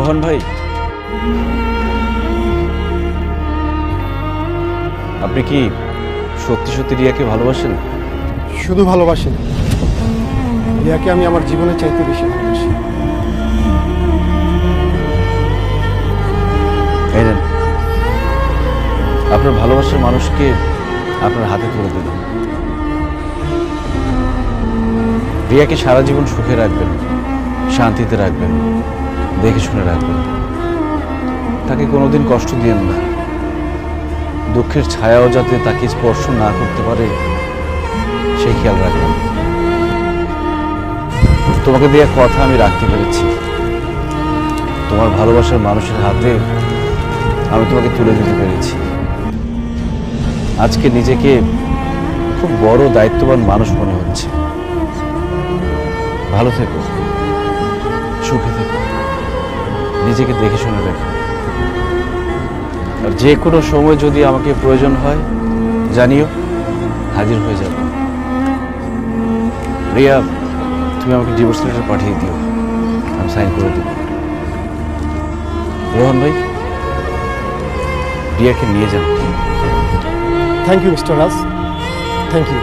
রোহন ভাই, আপনি কি সত্যি সত্যি রিয়াকে ভালোবাসেন? শুধু ভালোবাসি না, রিয়াকে আমি আমার জীবনের চাইতে বেশি ভালোবাসি। এই নেন, আপনার ভালোবাসার মানুষকে আপনার হাতে তুলে দিলাম। রিয়াকে সারা জীবন সুখে রাখবেন, শান্তিতে রাখবেন, দেখে শুনে রাখবেন। তাকে কোনোদিন কষ্ট দিয়েন না। দুঃখের ছায়াও যাতে তাকে স্পর্শ না করতে পারে সেই খেয়াল রাখবেন। তোমাকে দেওয়া কথা আমি রাখতে পেরেছি। তোমার ভালোবাসার মানুষের হাতে আমি তোমাকে তুলে দিতে পেরেছি। আজকে নিজেকে খুব বড় দায়িত্ববান মানুষ মনে হচ্ছে। ভালো থেকো, সুখে থেকো, নিজেকে দেখে শুনে রেখো। আর যে কোনো সময় যদি আমাকে প্রয়োজন হয় জানিও, হাজির হয়ে যাব। রিয়া, তুমি আমাকে ডিভোর্স লেটার পাঠিয়ে দিও, আমি সাইন করে দেব। রোহন ভাই, রিয়াকে নিয়ে যান। Thank you mister Raj, thank you.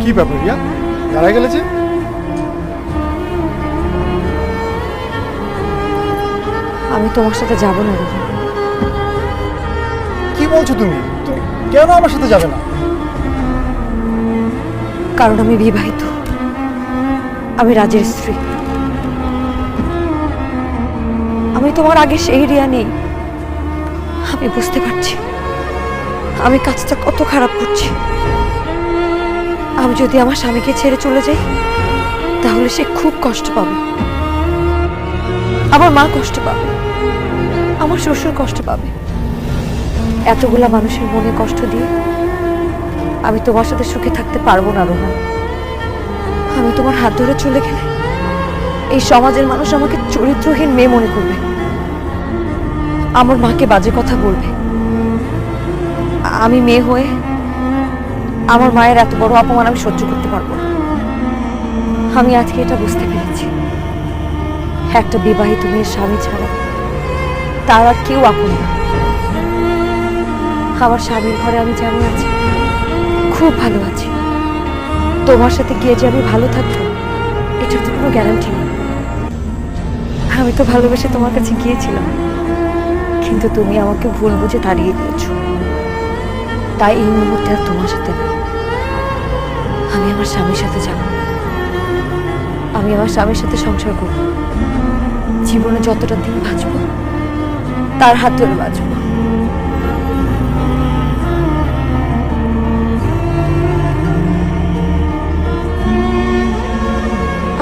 কি ব্যাপার রিয়া, দাঁড়ায় গেলে যে? আমি তোমার সাথে যাব না রোহন। কি বলছো তুমি? তুমি কেন আমার সাথে যাবে না? কারণ আমি বিবাহিত, আমি রাজের স্ত্রী। আমি তোমার আগে সেই রিয়া নেই। আমি বুঝতে পারছি আমি কাজটা কত খারাপ করছি। আমি যদি আমার স্বামীকে ছেড়ে চলে যাই তাহলে সে খুব কষ্ট পাবে, আমার মা কষ্ট পাবে, আমার শ্বশুর কষ্ট পাবে। এতগুলা মানুষের মনে কষ্ট দিয়ে আমি তোমার সাথে সুখে থাকতে পারবো না রোহন। আমি তোমার হাত ধরে চলে গেলে এই সমাজের মানুষ আমাকে চরিত্রহীন মেয়ে মনে করবে, আমার মাকে বাজে কথা বলবে। আমি মেয়ে হয়ে আমার মায়ের এত বড় অপমান আমি সহ্য করতে পারবো না। আমি আজকে এটা বুঝতে পেরেছি, একটা বিবাহিত মেয়ের স্বামী ছাড়া তার আর কেউ আপন না। আমার স্বামীর ঘরে আমি যেমন আছি খুব ভালো আছি, তোমার সাথে গিয়ে যে আমি ভালো থাকবো এটার তো কোনো গ্যারান্টি নেই। আমি তো ভালোবেসে তোমার কাছে গিয়েছিলাম, কিন্তু তুমি আমাকে ভুল বুঝে তাড়িয়ে দিয়েছো। তাই এই মুহূর্তে আর তোমার সাথে না, আমি আমার স্বামীর সাথে যাব। আমি আমার স্বামীর সাথে সংসার করব, জীবনে যতটা দিন বাঁচব তার হাত ধরে বাঁচব।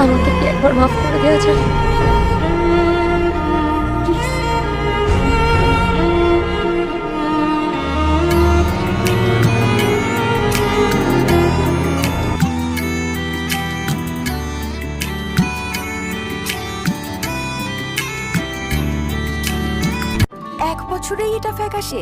আমাকে কি একবার মাফ করে দেওয়া যায়? এক বছরেই এটা ফ্যাকাশে।